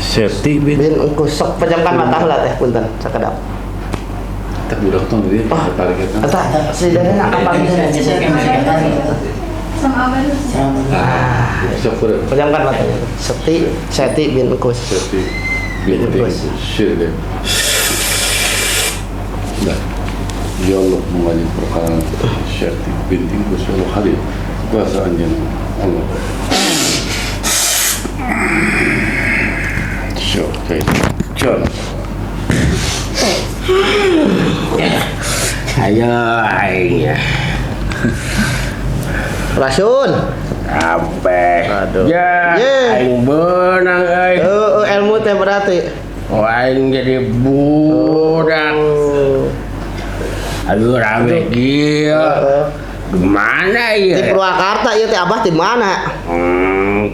Seti bin kusok pejamkan mata heula teh punten sakedap. tak budak tuh dia tarik eta. Eta sidana apa bisa Sok pura. pejamkan mata. Seti bin Kus. Seti bin Kus. Shit. Nah, ya Allah mengalih perkara Seti bin Kus Allah hadir. Kuasa anjeun Allah. Oke, John. Ayo, aing. Rasun. Sampai. Aduh. Ya, aing benang euy. Ilmu teh berarti. Oh, aing jadi budak. Aduh, rame kieu. Gimana Di ya? Purwakarta ieu teh Abah di mana?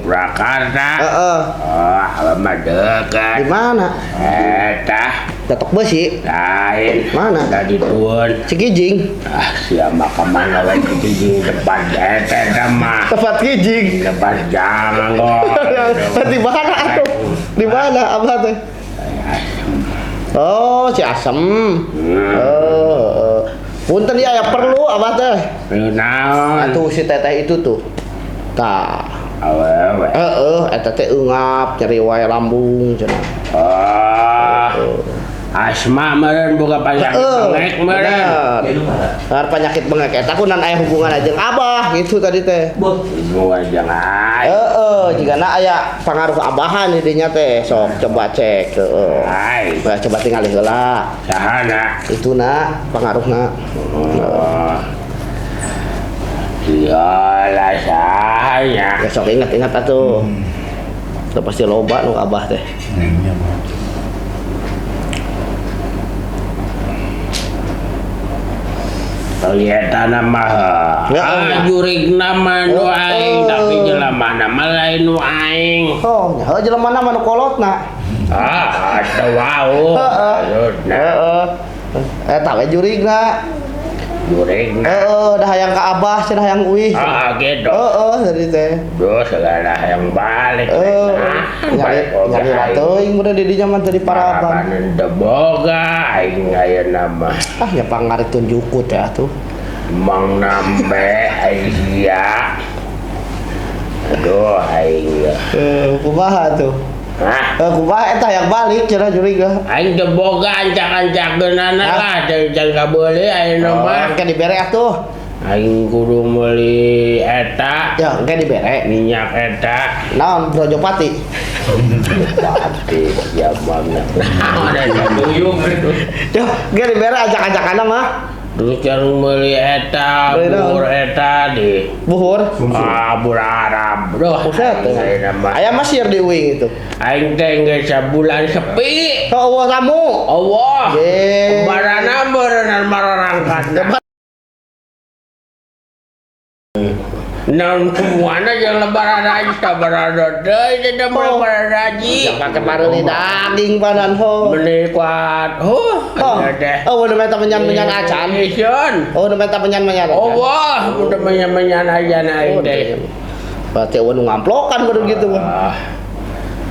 Purwakarta. Heeh. Oh, lama dekat. Di mana? Eta, Tetok Besi. lain. Mana? Tadi tuan. Cikijing. Siapa kemana lagi di depan eta mah. Tempat kijing. Depan jangan kok. Di mana atuh? Di mana Abah teh? Oh, si Asem. Punten ya perlu Abah teh. Naon? Atuh si teteh itu tuh. Tah. Awewe. Eta teh eungap nyeri wae lambung cenah. Asma meureun boga penyakit bengek meureun. Bener. Penyakit bengek eta kunaon aya hubungan jeung Abah gitu tadi teh. Hubungan jeung aing. Jigana aya pangaruh abahan di dinya teh sok coba cek. Aing. Coba tinggal heula. Sahana? Ituna pangaruhna. Iyalah sahanya. Ya sok ingat-ingat atuh. Itu pasti loba nu Abah teh. Eta nama jurig nama nu aing tapi jelema nama lain nu aing. Oh, nya jelema nama nu kolotna. Asa wau. Eta we jurigna. Jurig. Dah hayang ka Abah cenah hayang uih. Gitu. Jadi teh. Terus segala yang balik. Nyari teuing bener di dinya mah teh di Paraban. Paraban teu boga aing ayeuna mah. Ya pangaritun juku teh atuh. Mang nambe aing sia. Aduh aing. Kumaha tuh? Kumaha eta yang balik cenah juriga. Aing teu boga ancak-ancakkeunana lah can kabeuli ayeuna mah. Engke dibere atuh. Aing kudu meuli eta. Ya, engke dibere Minyak eta. naon Brojopati. Pati ya mana. Ada duyung itu. Ya, engke dibere ajak-ajakanna mah. Terus jarang meuli eta, bubur eta di Buhur. bubur Arab. Duh, Buset. Aya Mesir di uing itu. aing teh geus sabulan sepi. Allah kamu. Allah. Ye. Barana berenang mararangkat. Naon kumuana jeung lebaran haji sabarada deui jadi lebaran haji. Yang kemarin daging panan ho. Beli kuat. Udah minta menyan-menyan acan. Udah minta menyan-menyan acan. Allah, udah menyan-menyan aja aing teh. Berarti nu ngamplokan baru gitu.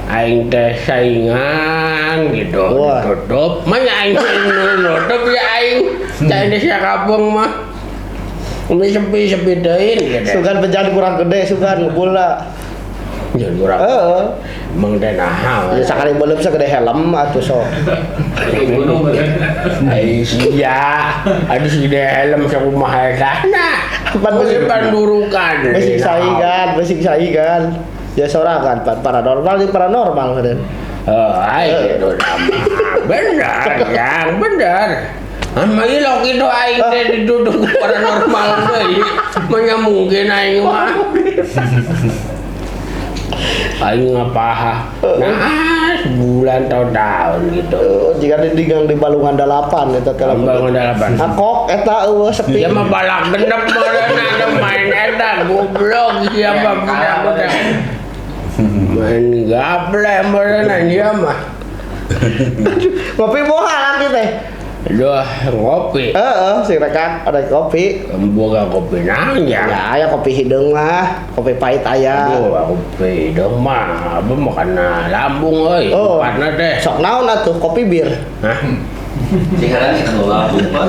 Aing teh saingan gitu. Tutup. Manya aing nutup ya aing. Cai di sakabung mah. Umi sepi-sepi deui gitu. Sugan penjadi kurang gede, sugan ngebula. Ya kurang. Emang teh naha. Ya sakali belum segede helm atuh sok. Ai sia. Aduh segede helm sakumaha eta. Pan pandurukan. Basic saingan. Ya sorangan paranormal jeung paranormal kan. Ai itu benar, yang benar. Ilok itu aing teh diduduk paranormal deui. Manya mungkin aing mah. Aing ngapaha. Nah, sebulan tahun gitu. Jika di Balungan 8 eta teh Balungan 8. Akok eta eueuh sepi. Dia mah balak gendep meureunna ada main eta goblok siapa budak-budak. Main gaple meureunna dia mah. Ngopi moha nanti teh. Aduh, ngopi. Sing rekan ada kopi. Boga kopi naon ya? Ya, aya kopi hidung lah, kopi pahit aya. Aduh, kopi dong mah, abah makan lambung euy. Empatna teh. Sok naon atuh kopi bir. Hah? Tinggalan itu lambung Pak.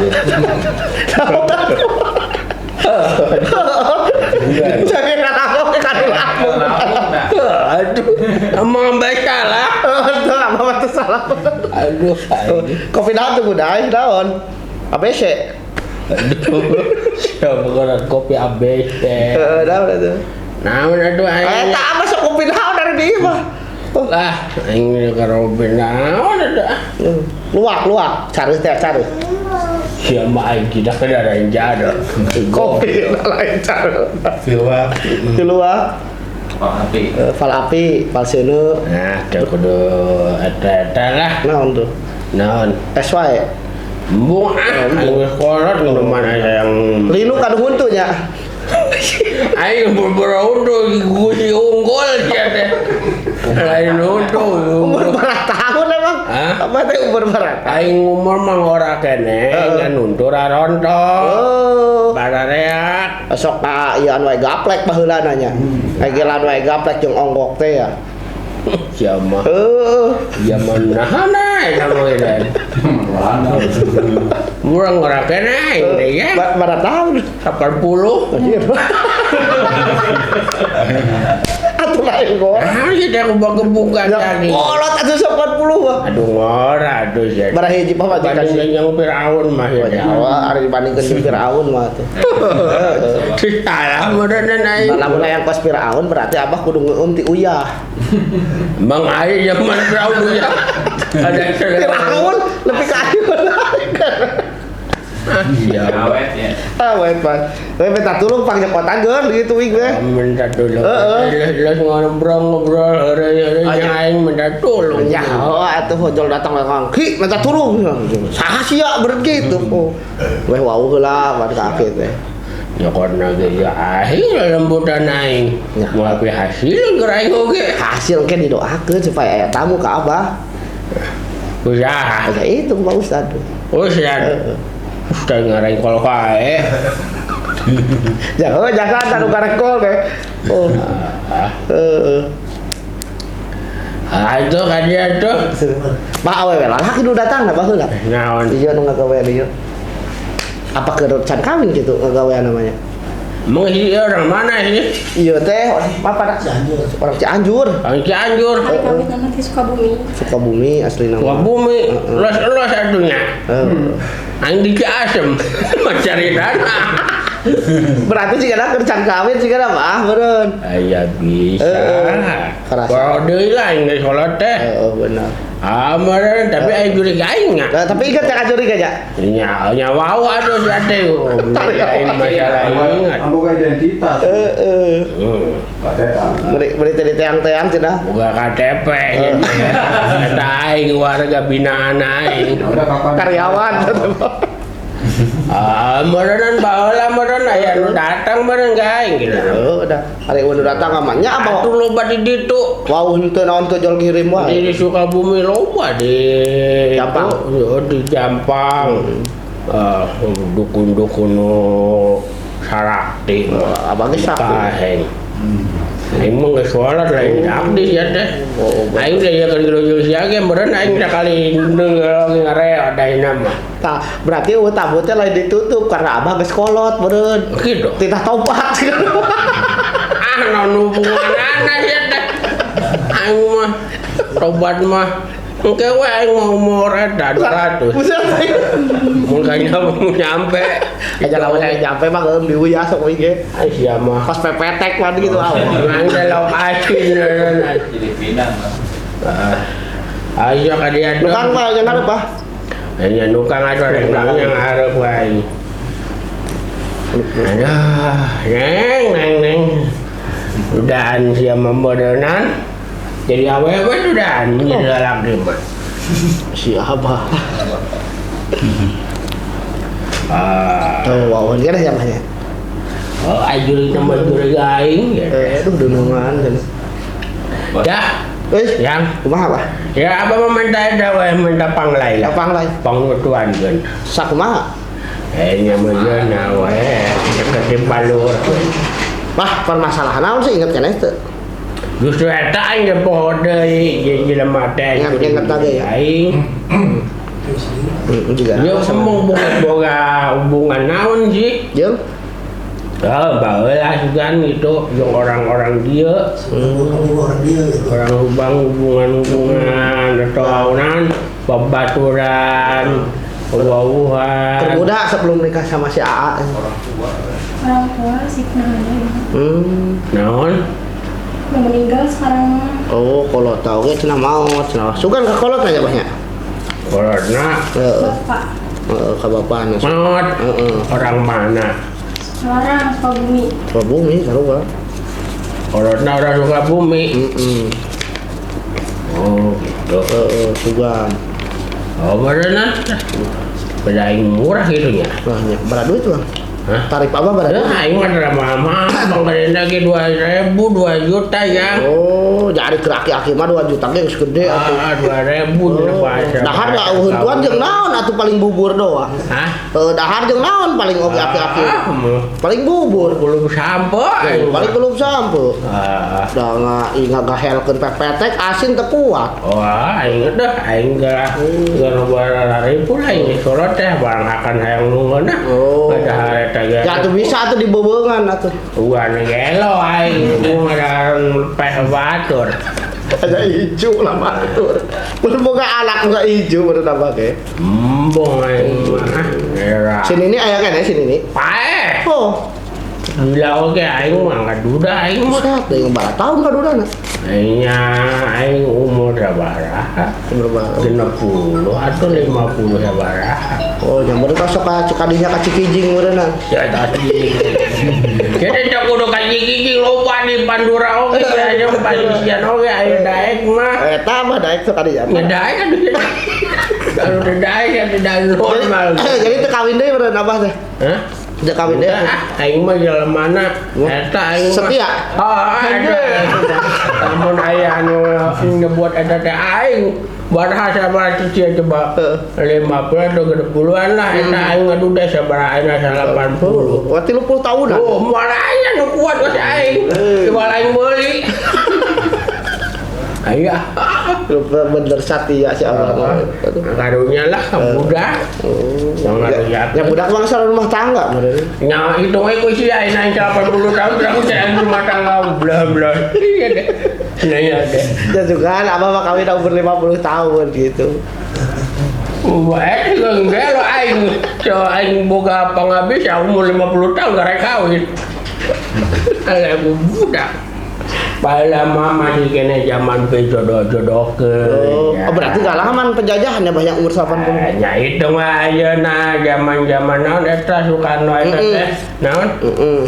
Jangan nakal ke kan lambung. Aduh, emang baca lah. Betul, apa tuh salah. Aduh, Kopi naon tuh budai, naon? ABC. aduh. Siapa kan kopi ABC. Naon itu. Naon atuh aing. Tak masuk kopi naon dari dia mah. Lah, aing karo naon ada. Luak, cari teh cari. Sia mah aing tidak ada yang jadar. Kopi lain cari. Luak. Fal api, fal seuneu. Nah, teu kudu eta lah. Naon tuh? Naon? Es wae. Embung aing kolot nu mana yang Linu kan huntu nya. aing beberapa untuk gusi unggul sia teh. Lain untuk Umur berapa tahun emang? Hah? Apa teh umur berapa? aing umur mah ora kene ngan nuntur rontok. Oh. Barareak. Sok ieu wae gaplek baheula nya. Egelan wae gaplek jeung onggok teh ya. Sia mah zaman nahana sama edan. Murang ora kene aing teh ya. Berapa tahun? 80. Atuh lain gua. Ah, kita kebuka lagi. Kolot atuh 80 mah. Aduh ngora aduh ya. Bara hiji mah Banding yang Firaun mah ya. Jawa ari dibandingkeun jeung Firaun mah tuh. Salah modenan aing. Lamun aya kos Firaun berarti Abah kudu ngeueum ti uyah. Mang aing zaman Firaun ya. Ada Firaun lebih ka ayu. ya. Awet ya. Awet Pak. Tapi minta tulung pang nyekotageun gitu wing teh. Minta tolong. Terus ngobrol hari-hari yang aing minta tolong. Ya, atuh ojol datang ka Ki, minta tulung. Saha sia begitu. Weh wau heula ban ka aki teh. Ya karena ge ya akhir lembutan aing. Mulai hasil gerai oge. Hasil ke didoakeun supaya aya tamu ka Abah. Usaha. Ada itu Pak Ustad. Ustad. Ustad ngarai kol wae. Jangan taruh karekol teh. Oh. Itu kan dia tuh. Pak awewe lalaki nu datang na baheula. Naon? Ieu nu ngagawe ieu. Apa ke can kawin gitu ngagawe namanya? Mengisi orang mana ini? Iya teh, apa Cianjur. Orang Cianjur. Orang Cianjur. Kami nama di Sukabumi. Sukabumi asli nama. Sukabumi. Los atunya. Aing di Ciasem. Mencari dana. Berarti jika ada kerjaan kawin jika ada mah beureun. Aya bisa. Kalau deui lah aing geus salat teh. Oh benar. Meureun tapi aing jurig aing nya. Nah, tapi ingat ya kajuri aja. Nya wau atuh ate. Aing masalah ingat. Bukan identitas. Beri teang-teang cenah. Boga KTP. Eta aing warga binaan aing. Karyawan. Meureun baheula meureun aya nu datang meureun gaing gitu. Udah. Hari udah datang amanya apa? Atuh loba di ditu. Wau henteu naon teu jol ngirim wae. Di Sukabumi loba di Jampang. Di Jampang. Dukun-dukun nu sarakti. Abang geus sakti. Kaheng. Aing mah geus sholat lain abdi ya teh. Aing udah ya kan geus sia ge meureun aing sakali deungeul ngareo daina mah. Tah, berarti tamu teh lain ditutup karena Abah geus kolot meureun. Kitu. Titah tobat. Naon hubunganana ya teh. Aing mah tobat mah engke we aing mau umur eta 200. Buset. Mun nyampe. Aja lawan saya nyampe mah geum diuyah sok we ge. Ai sia mah. Pas pepetek mah gitu ah. Mang dalam asin. Jadi pinang Pak. Ayo ka dia Nukang mah yang ada Pak. Hanya nukang aja yang harap wae. Aduh, neng. Udahan sia modelan. Jadi awewe udahan jadi lalaki mah. Si Abah. Oh, Wow, ini ada namanya. ajuri teman juri gaing gitu. Aduh dunungan. Dah, Yang kumaha Pak? ya apa meminta ada wae minta panglai lah. Panglai. Pangutuan kan. Sakumaha? Nya meunjeunna wae deketin balur. Pak, permasalahan naon sih inget keneh teu? Justru eta aing ge poho deui jelema teh. Ingat tadi ya. Aing Juga. yo sembung boga hubungan naon sih? Jeung Baheula sugan gitu jeung orang-orang dieu. Orang hubungan atau aunan babaturan wawuhan. termuda sebelum nikah sama si AA. Orang tua sih ada Naon? yang meninggal sekarang. Oh, kalau tahu ge cenah maot, cenah. Sugan ka kolot aja banyak. Corona Bapak Ka bapana. maut. Orang mana? sekarang Sukabumi. Bumi sarua. Corona orang Sukabumi. Oh gitu. Sugan. Oh beneran. Beda aing murah gitunya. Wah, berapa duit, Bang? Hah? Tarif apa berapa? Ya, aing mah drama bang kadenda ge 2.000 2 juta ya. Oh, jadi ke aki-aki mah 2 juta ge geus gede atuh. 2.000 dina bahasa. Dahar da eueun tuan jeung naon atuh paling bubur doang. Hah? Dahar jeung naon paling oge aki-aki. Paling bubur. Belum sampai. Paling belum sampe. Da ngahelkeun pepetek asin teu kuat. Wah, aing dah aing gara ribu lah ini sorot teh barang akan hayang nunggueuna. Oh. Padahal eta ge. Ya tuh bisa atuh dibebeungan atuh. Ugan gelo aing ngaran peh batur. Ada ijo lah batur. Mun boga anak enggak ijo bener apa ge. Embong aing mah. Era. Sini ini aya kan ya sini ini. Pae. Oh, Gila oke aing mah ngaduda aing mah. Ustaz, yang berapa tahun kadudana? Aingnya aing umur sabaraha? Berapa? 60 atau 50 sabaraha. Oh, yang bener sok ka cekadinya ka Cikijing meureunna. Ya tadi. Kita cak kudu ka Cikijing loba di Pandura oge aja panisian oge aya daek mah. Eta mah daek sok kadinya. Ngedaek kan. Kalau daek ya tidak normal. Jadi teu kawin deui meureun Abah teh. Hah? Teu kawin deui. Aing mah jalemana eta aing mah. Setia? Ada. Namun aya anu ngebuat eta teh aing baraha sabar cicing coba 50 atau 60-an lah eta aing ngaduda sabaraha ayeuna 80. Wah 30 tahunan. Oh, moal aya nu kuat geus aing. Coba aing meuli. Aya. Bener Satya si Abah mah. Karunya lah budak. Yang ngaruya. Ya budak bangsa rumah tangga meureun. Nya hitung we ku si ayeuna 80 tahun terus aku jalan rumah tangga blah. Iya deh. Nah ya deh. Ya juga Abah mah kawin umur 50 tahun gitu. Wah, enggak lo aing. So aing boga pangabis ya umur 50 tahun garek kawin. Ala budak. Bala mama di kene zaman pe jodoh-jodohkeun. Oh, berarti galaman penjajahan ya banyak umur 80. Ya itu mah ayeuna zaman-zaman naon eta Soekarno eta teh. Naon?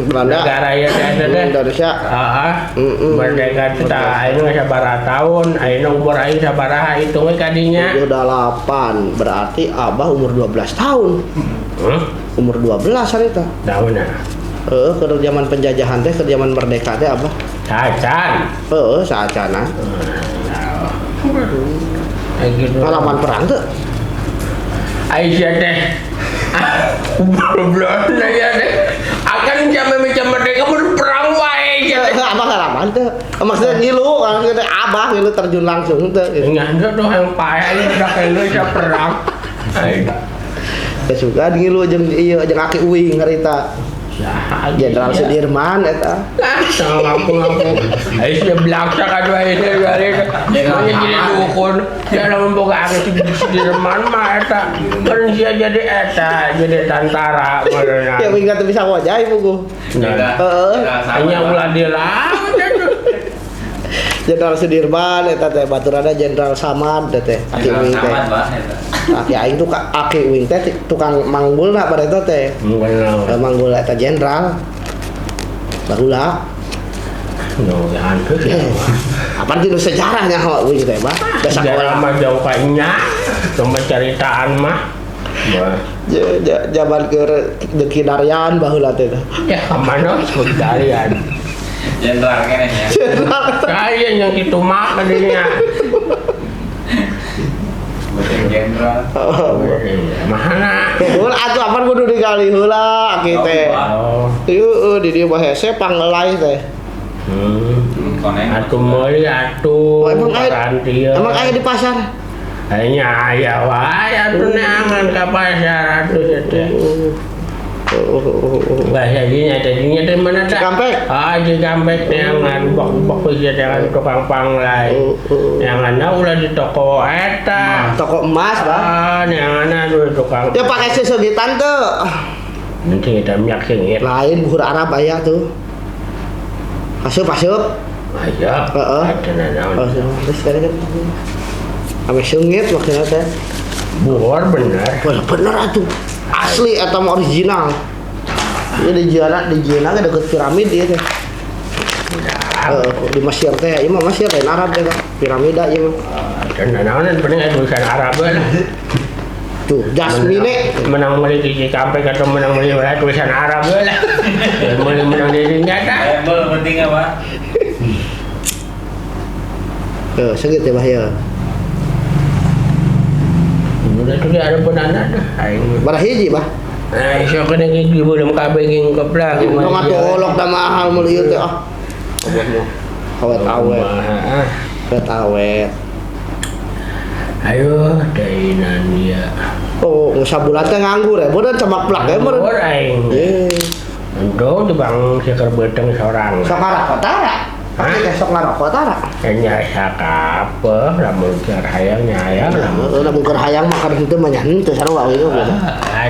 Belanda. Negara ieu teh eta teh. Indonesia. Heeh. Merdeka kita ayeuna sabaraha tahun, ayeuna umur aing sabaraha hitung we kadinya. 78. Berarti Abah umur 12 tahun. Umur 12 harita. Daunna. Ke zaman penjajahan teh, ke zaman merdeka teh Abah. Cacan. Saacana. Gitu. Pengalaman perang tuh. Aisyah teh. Belum ya deh. Akan sampai macam merdeka pun perang wae Abah pengalaman tuh. Maksudnya ngilu, maksudnya Abah ngilu terjun langsung tuh. Nganda tuh yang payah ini udah kayak Indonesia perang. Ya suka ngilu jeung ieu jeung Aki Uing harita. Jenderal Sudirman eta. Sama ngampung. Aisyah belaksa kadua ini dari hanya jadi dukun. Dia membuka Aki Sudirman mah eta. Kan dia jadi eta, jadi tentara mana. Ya Uing teh bisa wajah ibu. Hanya ulah dilawan. Jenderal Sudirman eta teh baturana Jenderal Samad teh. Aki Uing teh. Aki aing tuh Aki Uing teh tukang manggulna pada eta teh. Manggul eta jenderal. Barulah. No, ya hancur ya. Apa gitu sejarahnya ho Uing teh, Bah? Sejarah mah jauh kayaknya. Cuma ceritaan mah. Zaman ke Kinaryan baheula teh. Ya, kemana sekalian. Jenderal kene ya. Jenderal. Kayaknya yang itu mak tadinya. Bukan jenderal. Mana? Heula atuh apa kudu digali heula kitu teh. Oh. Ieu di dieu mah hese pangelai teh. Atuh meuli atuh. Emang aya di pasar. Hanya aya wae atuh neangan ka pasar atuh teh. Bahasa tadinya teh mana tak? Cikampek. Ah, Cikampek neangan bok-bok geus jangan tukang panglai. Neanganna ulah di toko eta. Toko emas bah. Ah, neanganna di tukang. Ya pakai sesegitan teu. Nanti kita minyak sengit. Lain buhur Arab aya tuh. Asup. Ayo. Heeh. Ada naon. Terus kan. Ame sengit maksudnya teh. Buhor bener. Bener atuh. Asli eta mah original. Ieu di Jina deket piramid ieu teh. Di Mesir teh, ieu mah Mesir lain Arab teh piramida ieu mah. Dan naon bener tulisan Arab lah. Tuh, Jasmine Menang meuli di Cikampek atau menang meuli tulisan Arab lah. Menang di nyata. Embel penting apa? Segit ya bah ya. Udah tuh ada banana dah. Aing. Barah hiji bah. Nah, iso kena gigi belum kabeh ging keplang. Tong atolok da mahal meuli ieu teh ah. Awet. Ayo, dainan dia. Oh, sabulan teh nganggur ya. Bener sama plak ya bener. Aing. Endo di bang seker beteng seorang. Sakara kotara. Pasti teh sok ngarokok tara. Nya sakapeh lamun keur hayang nyayang lamun. Lamun keur hayang mah kada henteu mah nya henteu sarua we.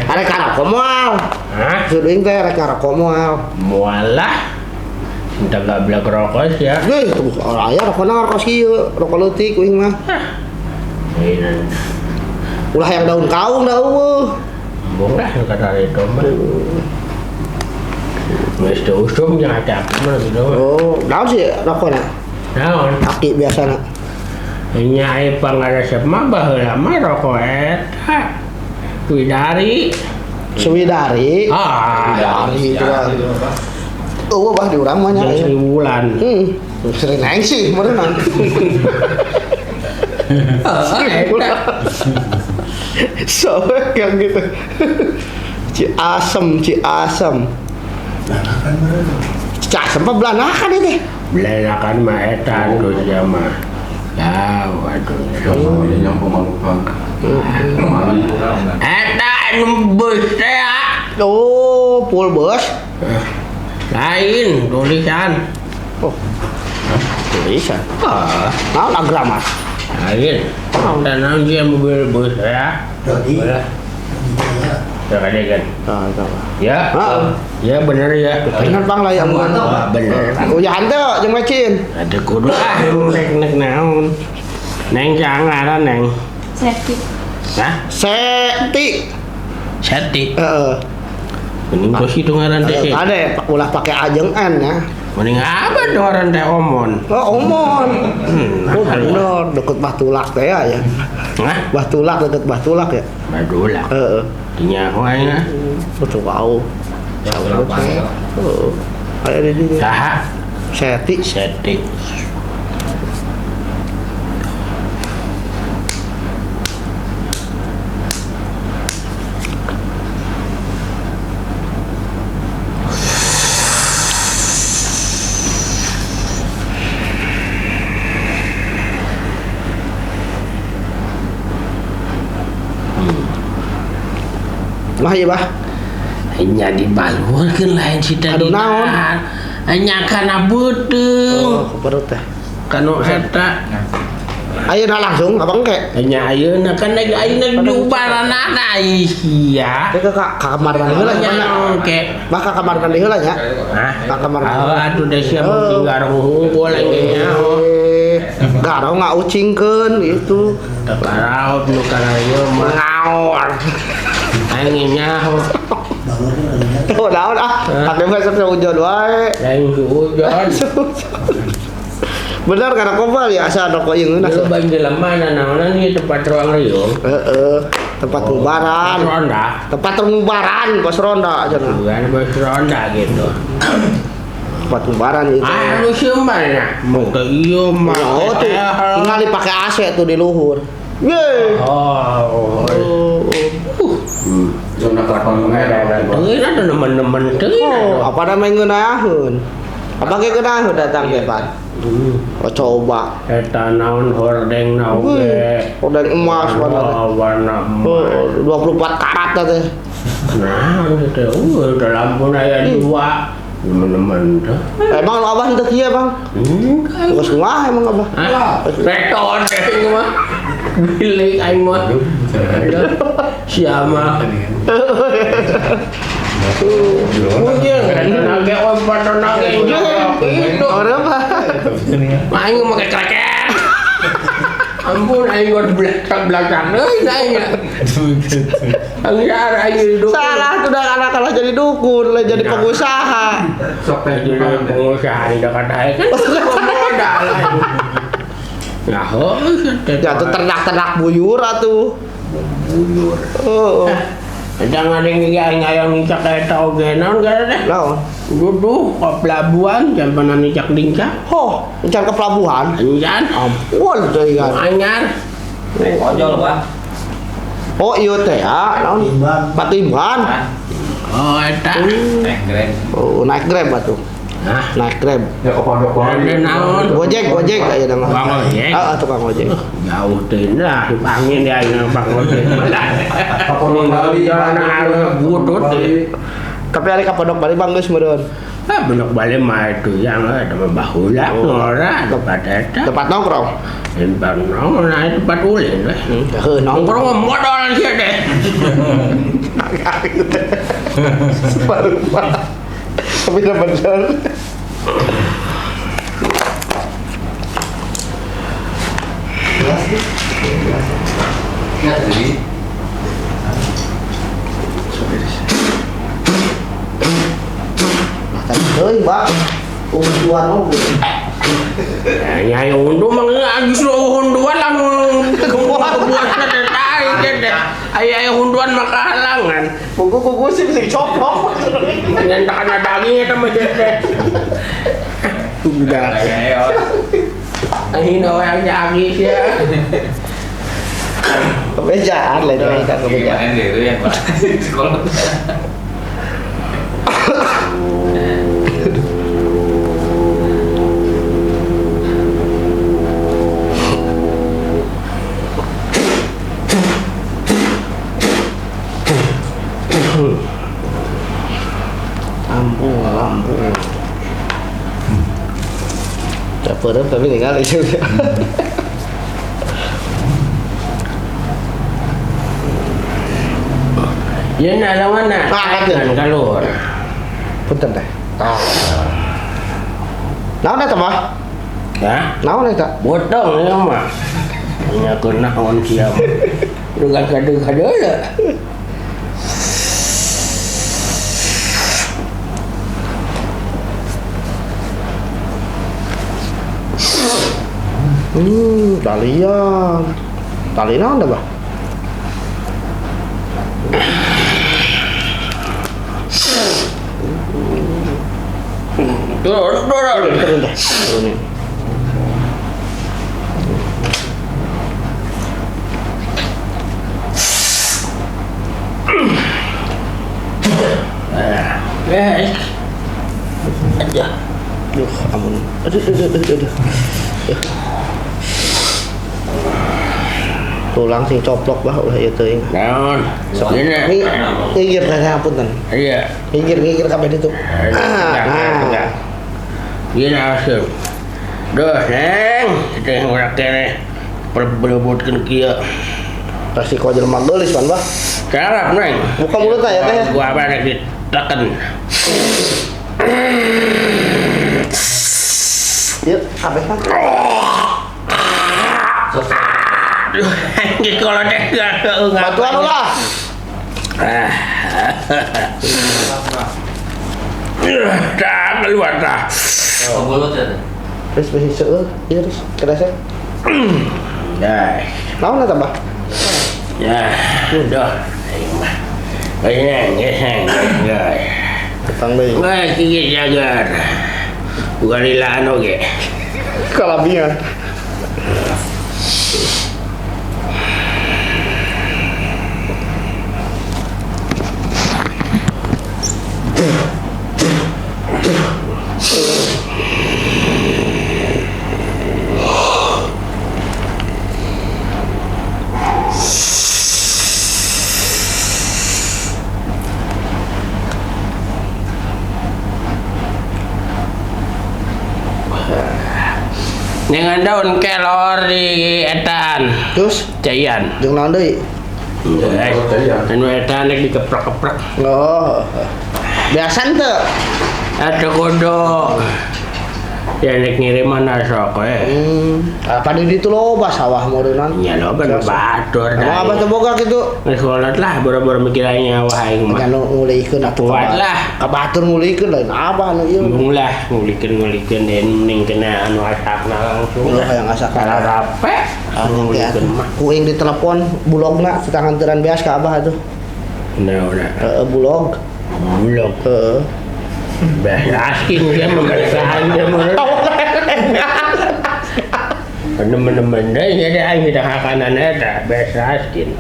Arek ngarokok moal. Hah? Suling teh arek ngarokok moal. Mualah. Cinta gablak rokok ya. Geuh, tuh aya rokokna ngarokok ieu, rokok leutik kuing mah. Dainan. Ulah hayang daun kaung da eueuh. Embung dah kata itu mah. Wes teu usum jeung acap mah gitu. Oh, naon sih rokokna? Naon? Aki biasana. Nya aya pangaresep mah baheula mah rokok eta. Widari. Suwidari. Widari itu mah. Oh, bah di urang mah nya. Jeung Bulan. Sering naik sih meureun. Soalnya kayak gitu. Ci asem. Cak sempat belanakan itu. Belanakan mah eta terus ya mah. Ya, waduh. Yang pemalukan. Eta anu bus teh. Oh, full bus. Lain tulisan. Oh. Tulisan. Naon agramas? Lain. Dan naon dia mobil bus ya. Boleh kan? Ya. Ya bener ya. Bener Bang lah yang bener. Oh ya hanteu jeung mecin. Ada kudu nek naon. Neng jangan neng. Safety. Hah? Seti. Heeh. Mending kos itu ngaran teh. Ada ulah pakai ajeng N ya. Mending apa dong orang teh omon. Oh, omon. Oh, bener deket Batulak teh ya. Hah? Batulak deket Batulak ya. Badulak. Heeh. Dinya wae na. Betul bau. Oh. Ada di sini. Saha? Seti. Mah ieu bah. Nya dibalurkeun lain cita. Aduh naon? Nya kana beuteung. Oh, perut teh. Kanu eta. Ayeuna langsung abang ke. Nya ayeuna kan ayeuna jubaranana iya. Ke kamar mandi heula nya. Oke. Bah ka kamar mandi heula nya. Hah? Ka kamar mandi. Aduh da sia mungkin garong hungkul nya. Garong ngaucingkeun gitu. Takaraut nu kana ieu mah ngaor. Aing nyaho. Oh, naon ah. Ade mah seujon wae. Lain suujon. Bener karena kobal ya asa rokok yang ngeunas. Lu bang di mana naonan ieu tempat ruang riung. Tempat mubaran. Ronda. Tempat mubaran pos ronda cenah. Bukan bos ronda gitu. tumbaran itu. Anu siomanya, mau ke iyo mah. Oh tuh, tinggal dipakai AC tuh di luhur. Ye. Oh. Zona kapal merah. Teuing ada nemen-nemen teuing. Oh, apa namanya ngeunaheun? Apa ge ngeunaheun datang ge, Pan? Oh, coba. Eta naon hordeng naon ge. Udah emas warna Oh, 24 karat teh. Nah, itu udah lampu aya 2. Nemen-nemen tuh. Emang abah itu kieu, Bang? Terus kumaha emang abah? Beton deh mah. Bilik aing mah. Siapa? Mungkin nage obat nage itu. Ora apa? Aing make kreket. Ampun aing udah belakang euy aing. Anggar aing hidup. Salah udah anak-anak jadi dukun, lah jadi pengusaha. Sok jadi pengusaha di dekat aing kan modal. Nah, Ya tuh ternak-ternak buyur atuh. buyur. Oh. Jangan ada yang ayam ngicak kayak tau genon gak ada. Naon? Duduk ke pelabuhan jam panan ngicak dincak. Ho, encan ke pelabuhan. Anjan. Ampun deui kan. Anyar. Ojol Pak. Oh, ieu teh ya, naon? Patimban. Oh, eta. Grab. Oh, naik Grab atuh. Nah, Naik Grab. Ya pondok ada naon. Gojek aya nama. Tukang ojek. Heeh, tukang ojek. Jauh teh lah, angin dia yang bang ojek. Pondok Bali. Jalan arah butut deh. Tapi hari ka Pondok Bali Bang geus meureun. Ah, benak balik mah itu yang ada bahula ngora tempat eta. Tempat nongkrong. Tempat nongkrong, nah tempat ulin lah. Heuh, nongkrong. Nongkrong mah modal sih deh. Tapi udah bener. Ya tadi. Heuh, Bang. Unduan oge. Nyai undu mah agis lo unduan langsung buat tadi ayah unduan mah kehalangan. Kuku sih bisa copok. Nyentak ada daging itu mah jadi. Udah. Ini orang agis ya. Kebejaan lah itu kan kebejaan. Gimana deh itu ya Pak? Sekolah. Ampun. Dapur tapi tinggal juga. Ya nak mana? Kan keluar. Punten teh. Naon eta mah? Ya, Naon eta? botong ya mah. Hanya kena on siam. Dengan kado-kado lah. Talian. Tali naon dah, Bah? Turun. Turun deh. Turunin. Guys. Aja. Duh, amun. Aduh. Tulang sing coplok bah ulah ieu teuing. Naon? Ini ngigir teh punten. Iya. Ngigir kabeh ditu. Nah. Gini langsung. Duh, Neng. Kita yang udah kene. Berebutkan kia. Resiko jelema geulis pan, Bah. Carap, Neng. Buka mulut ya teh. Gua apa nek diteken. Yuk, kabeh kan. Ini kalau deh enggak Bantuan ulah. Dah keluar dah. Mulut ya. Terus seueur, ieu terus kerasa. Dah. Naon eta, Bah? Ya, udah. Banyak, guys. Petang deui. Nggak gigit jagar. Bukan lilaan oke. Kalabian. Dengan daun kelor di etan. Terus Cayan. jeung naon deui? Anu etan dikeprek-keprek. Oh. Biasan teu. Ada kodok. Ya nek ngiriman sok we. Apa di ditu loba sawah morenan. Ya lo ben batur. Apa teu boga kitu? Geus sholat lah boro-boro mikirannya wah aing mah. Anu ngulihkeun atuh. Kuat lah. Ka batur ngulihkeun lain apa anu ieu. Lah ngulikeun den ning kena anu asapna langsung. Oh, hayang asak Cara rape. Ngulikeun mah. Kuing ditelepon bulogna tanganteran beas ka abah atuh. Nah. Bulog. Bulog. Heeh. Asking dia memberikan dia teman-teman dia jadi aing dah hakanan eta asking.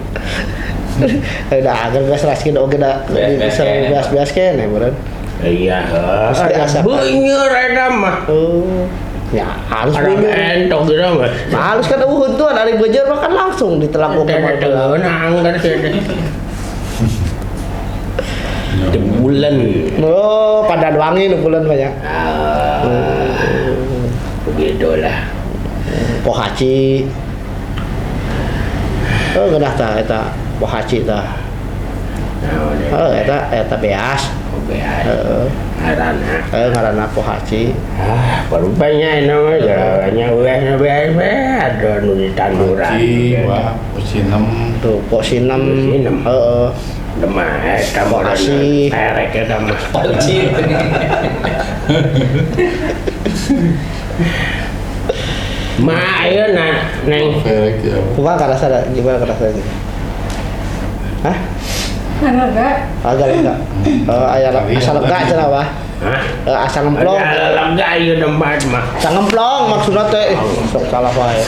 Da agar beas raskin oge da bisa beas kene beureun. Iya, Pasti asap. beuneur eta mah. Oh. Ya, halus Ada beuneur. entok gitu mah. Halus kan uhun tuh dari beujeur mah kan langsung ditelak oge mah. Anggar sih. Bulan. Oh, padan wangi nu bulan banyak. Begitulah. Pohaci. Oh, geunah tah eta pohaci tah. Oh, eta beas. Heeh. Ngaranna pohaci. Parupanya nama jalannya beas ada nu di tanduran. Wah, posinem. Tuh, posinem. Heeh. Demah eta Makasih. Erek eta mah. Ma ayeuna neng Perfect ya. Kumaha karasa da? Gimana karasanya? Hah? Agak. Agak lega. Aya asal lega cenah wah. hah? Asal ngemplong. Ada lega ieu tempat mah. Asal ngemplong maksudna teh. Sok salah wae.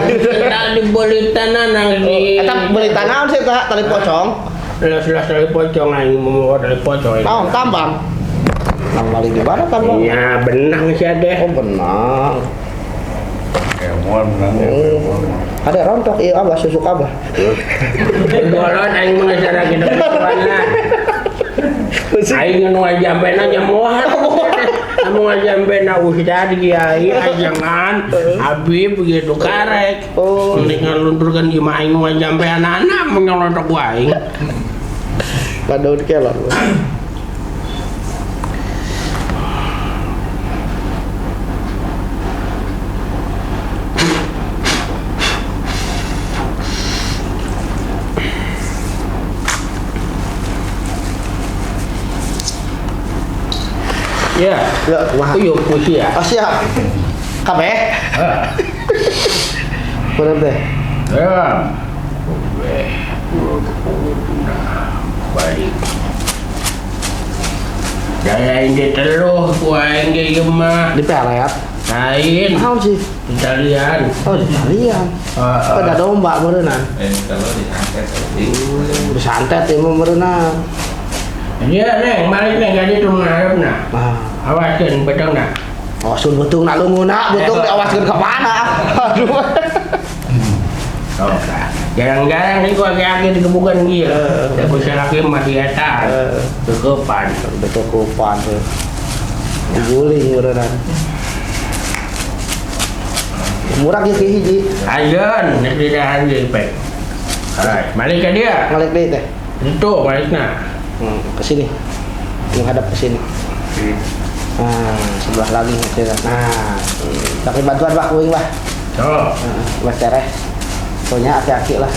Kita dibeli tanah nang di. Eta beli tanah sih tah tali pocong. Jelas dari pocong aing mau dari pocong. Tahu tambang. Nang balik di mana tambang? Ya benang sih deh. Oh benang. Kemon nang Ada rontok iya abah susuk abah. Golon aing mengejar kita mana. Aing nu ngajampena nyamuhan. Kamu ngajampena ustad kiai ajangan Habib begitu karek. Oh. Nek ngalunturkeun ieu mah aing ngajampena anak menyolontok aing. Daun kelor. Ya, Ya, kumaha? yuk puisi ya. Oh siap. Kabeh. Bener teh. Ya. Balik. Daya ini teluh ku aing ge mah. Di pelet. Lain Naon sih? Italian. Oh, di talian. Pada domba meureunnan. Kalau diangkat Disantet ieu mah meureunnan. Iya neng, balik neng jadi tu mengarepna. Nah, Awaskeun betengna. oh sun betung nak lunguna, betung diawaskeun ka mana? Aduh. Oh, jarang-jarang nih gua kayak di kebukan dia. Tapi saya lagi mati eta. Kekepan. Betul kupan tuh. Guling meureunnan. Murah ge hiji. Ayeun, nek di dahan ge pek. Alright, balik ke dia. Ngalik deui teh. Itu balikna. Ke sini. Menghadap ke sini. Nah, sebelah lagi gitu. Nah, pakai bantuan Pak Kuing, Pak. Tuh. Mas Tereh. Soalnya aki-aki lah.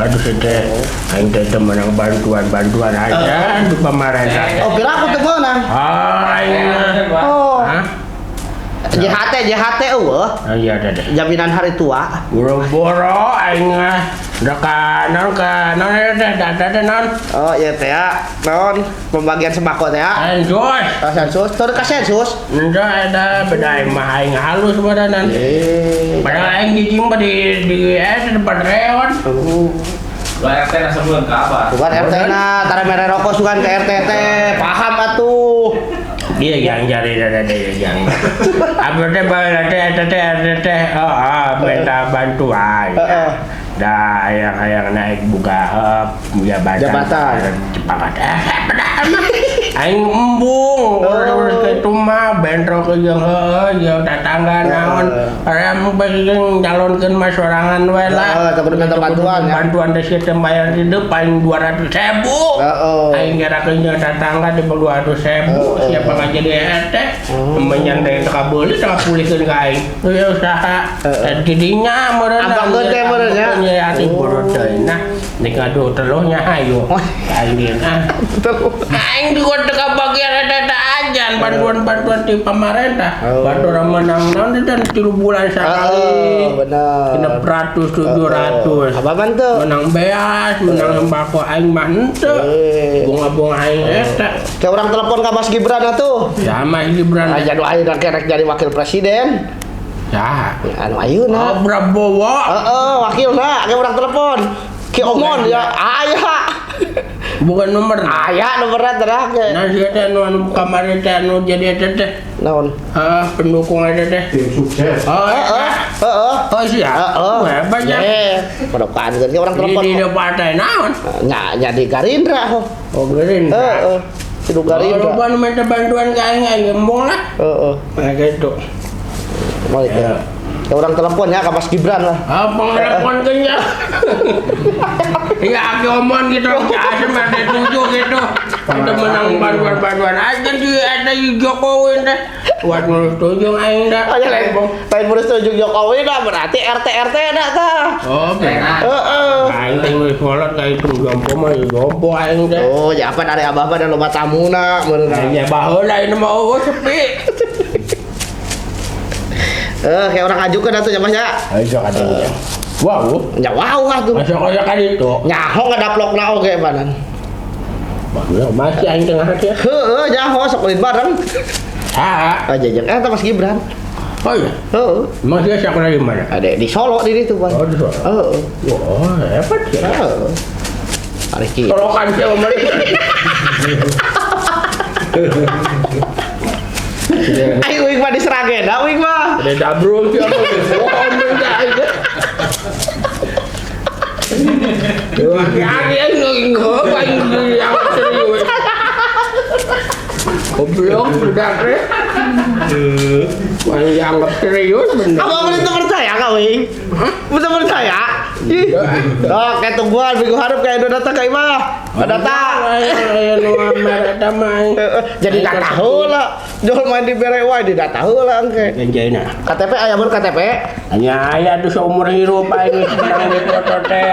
Aduh sedih. Aing teh temen bantuan aja di pemerintah. Oh, kira aku teu meunang. Aing. Oh. Hah? JHT eueuh. Iya ada deh. Jaminan hari tua. Boro-boro aing da kanon ada non. Oh iya teh ya. Naon pembagian sembako teh ya. Sensus. Sensus, tur ka sensus. Nda ada beda mah aing halus badanan. Padahal aing dijing mah di depan reon. Lo RT na sebelum ke apa? Bukan RT na, tara mere rokok sugan ke RT teh. Paham atuh. Dia yang cari ada yang. Apa teh bae teh minta bantuan. Dah yang naik buka jabatan. Cepat aing embung urus ke itu mah bentrok ke jeung tetangga naon arem bageung calonkeun mah sorangan we lah teu minta bantuan ya bantuan teh sieu teh bayar di depan 200.000 aing ngerakeun jeung tetangga di 200.000 siapa ngajadi teh menyan teh teu kabeuli teh pulihkeun ka aing teu usaha didinya meureun abang teh meureun ya nya ati boro teh nah nek ngadu teluhnya hayu aing aing juga teka bagian ada ajan bantuan di pemerintah bantuan menang nanti dan 3 bulan sekali benar kena beratus 700 apa bantu menang beas menang sembako aing mah henteu bunga-bunga aing eta kayak orang telepon ka Mas Gibran atuh sama Gibran aja doain kerek jadi wakil presiden ya anu ayeuna Prabowo wakilna kayak orang telepon ki omon ya aya bukan nomor aya nomerna teh ge nah dia teh anu kamari teh anu jadi eta teh naon pendukung eta teh Tim sukses. oh sia hebat ya padokan ge orang telepon di partai naon nya di Garindra Gerindra Kudu Garindra kalau minta bantuan ke aing ngembong lah kayak gitu mau itu ya orang telepon ya ke Mas Gibran lah apa telepon kenya ya aku omong gitu asem ada 7 gitu kita menang bantuan aja di ada Jokowi deh buat ngurus tujuh aing dah aja lain ngurus tujuh Jokowi dah berarti RT dah tah oh aing teh ngurus kolot kayak itu jompo mah jompo aing deh oh ya apa dari abah dan loba tamuna meureun ya baheula ini mah sepi kayak orang ajukan atuh ya Mas ya. Ayo kada ya. Wow. Ya wow atuh. Masuk aya ka ditu. Nyaho ngadaplokna oge banan. Bagus masih aing tengah teh. Heueuh nyaho sok leuwih bareng. Jajang eta Mas Gibran. Oh iya. Mas dia sekolah di mana? Ada di Solo di ditu, Bang. Oh, di Solo. Oh, hebat ya. Ari kieu. Solokan siapa mereka? Ayo wing mah diserage da wing mah. Ada dabrung siapa? Wah, mereka aja. Wah, kalian ngomong yang serius. Goblok udah keren. Yang anggap serius bener. Apa bener percaya kau wing? Bener percaya? Oh, kayak tungguan minggu harap kayak udah datang kayak mah. Datang. Jadi enggak tahu lah. Jual main di Berewa di enggak tahu lah engke. Ganjaina. KTP aya mun KTP? Hanya aya tuh seumur hidup aing senang di foto teh.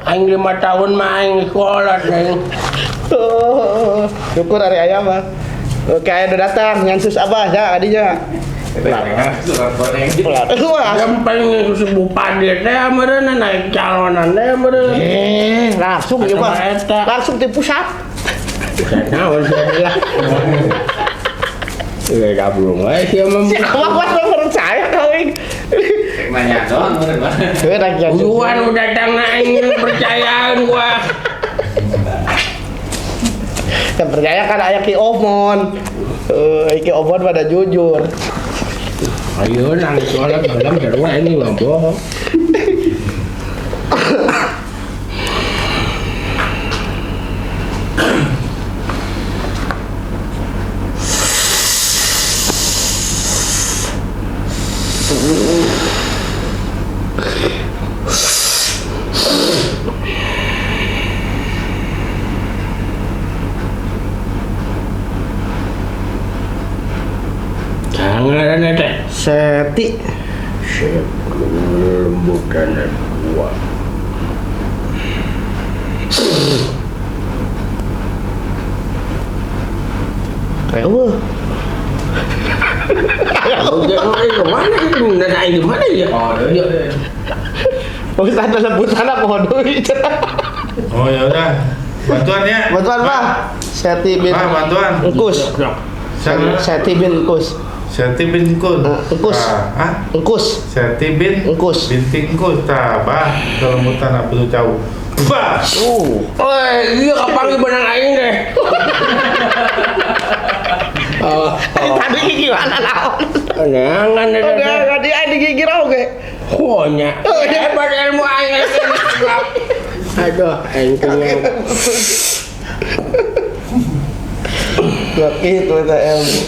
Aing 5 tahun mah aing sekolah aing. Oh, syukur hari aya mah. Oke, aya udah datang nyansus abah ya adinya. Yang paling bupati teh meureun naik calonan teh meureun. Langsung ieu mah. Langsung di pusat. Pusat naon sih lah. Ya gablung we sia mah. Kamu percaya kawin. Nanya doang bener. Ujuan udah datang aing percayaan gua. Yang percaya kan aya Ki Omon. Ki Omon pada jujur. Ayo nang sholat malam jarwa ini mah bohong. Jangan ada Seti. bukan dua. Kayak Gimana itu? Dan aing gimana ya? Oh, iya. Oh, ada lebutan apa duit? Oh ya udah. Bantuan ya. Bantuan Pak. Seti bin Bantuan. Engkus. Seti bin Engkus. Seti bin Kun. Engkus. Engkus. Seti bin Engkus. binti Engkus. Bah, kelembutan apa tuh jauh. Bah. Iya kapan benang aing deh. Tadi gimana naon? Jangan Udah di aing digigir oge. Honya. Hebat ilmu aing. Aduh, aing punya. Gak gitu eta ilmu.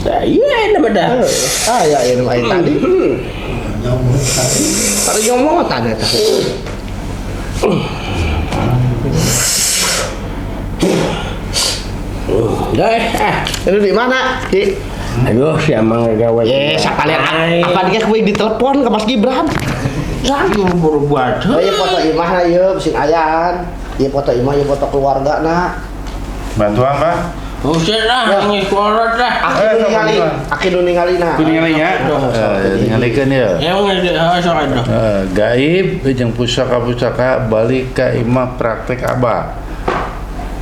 Iya, ini beda. Ya ilmu aing tadi. Tadi ngomong tadi eta. Itu di mana? Aduh, si Amang gawe. Siapa lihat apa dia kuing ditelepon ke Mas Gibran? Saya buru buat. Iya foto imah na ieu bisi ayan. Iya foto imah, iya foto keluarga na. Bantuan, Pak. Usah lah, ngikorot lah. Aki nu ningali na. Kuningan ya. Ningalikeun ya. Yang sok ada. Gaib jeung pusaka-pusaka balik ka imah praktek Abah.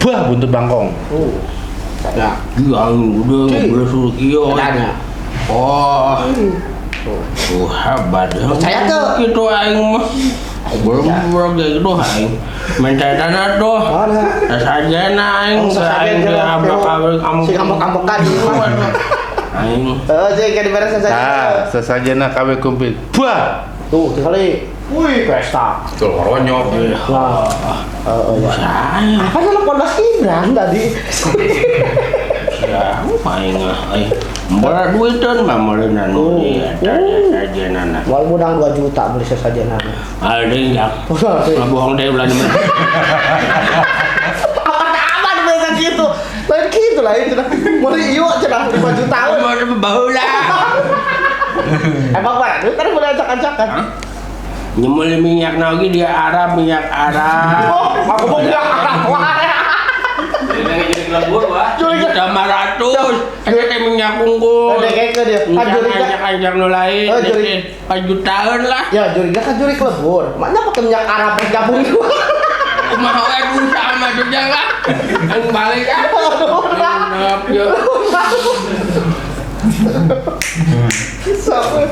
Bah buntut bangkong. Ya. Yang udah ngobrol suruh kieu. Oh. Hebat. Percaya tuh. Gitu aing mah. Belum kayak gitu aing. Minta dana tuh. Saja aing aing abak-abak kamu. Si kampung-kampungan di rumah. Aing. Jadi kan diberes saja. Sesajana kawe kumpit. Bah. Tuh, sekali. Wih, pesta. Tuh, ronyok. Nah. Sayang. Apa telepon Mas Gibran tadi? Ya, aing aing. Berat duitan mah meureunna nu ieu saja nana. Wal modal 2 juta beli sesajen. Ada yang bohong deh bulan ini. Apa dengan gitu? Lain gitu lah itu. Mau yuk cenah 5 juta. Mau baheula. Emang Pak, itu kan boleh acak-acakan. Nyemul minyak lagi dia Arab, minyak Arab. Oh, aku mau minyak Arab. Jadi lembur, Pak. Juta 500. Ada teh minyak unggul. Ada kayak ke dia. Kan juri Ajak nu lain. Oh, juri. Jutaan lah. Ya, juri kan juri kelebur. Maknya pakai minyak Arab bergabung itu. Kumaha we busa sama juga lah. Ang balik ah. Enak yo. Sampai